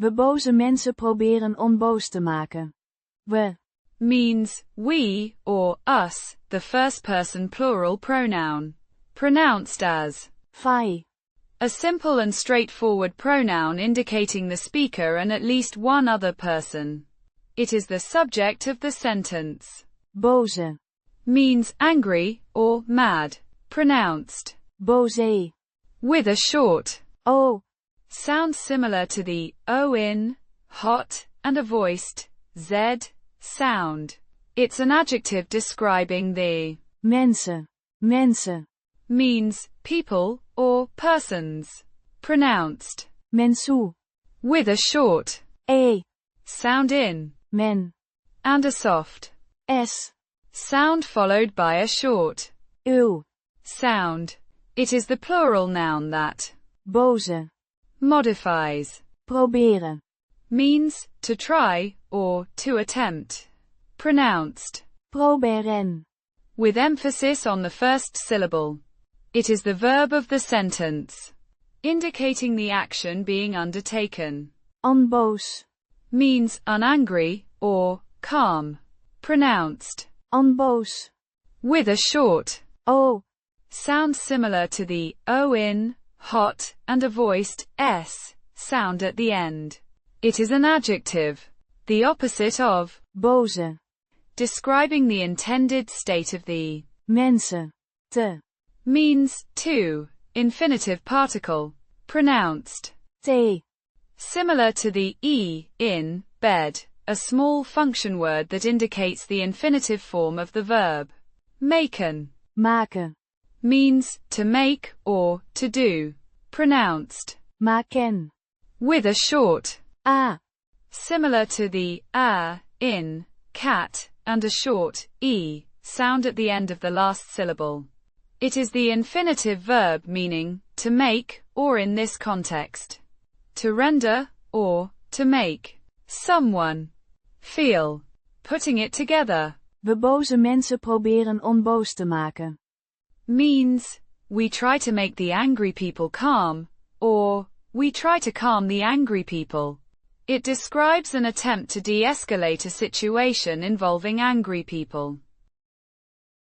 We boze mensen proberen onboos te maken. We means we or us, the first person plural pronoun, pronounced as fai. a simple and straightforward pronoun indicating the speaker and at least one other person. It is the subject of the sentence. Boze Means angry or mad, pronounced boh-zeh. with a short O sound similar to the o in hot and a voiced z sound. It's an adjective describing the mensen. means people or persons, pronounced men-suh. with a short E sound in men and a soft s sound followed by a short u sound. It is the plural noun that boze modifies proberen. means to try or to attempt, pronounced Proh-beh-ren. with emphasis on the first syllable. It is the verb of the sentence, indicating the action being undertaken. On-bohs. Means unangry or calm, pronounced on-bohs. with a short O sound similar to the o in hot and a voiced s sound at the end. It is an adjective, the opposite of boze, describing the intended state of the mensen. Te means to infinitive particle, pronounced te. similar to the e in bed, a small function word that indicates the infinitive form of the verb. Maken. Means to make or to do, pronounced Maken. with a short A similar to the a in cat and a short e sound at the end of the last syllable. It is the infinitive verb meaning to make, or in this context, to render or to make someone feel. Putting it together, we boze mensen proberen onboos te maken. means we try to make the angry people calm, or we try to calm the angry people. It describes an attempt to de-escalate a situation involving angry people.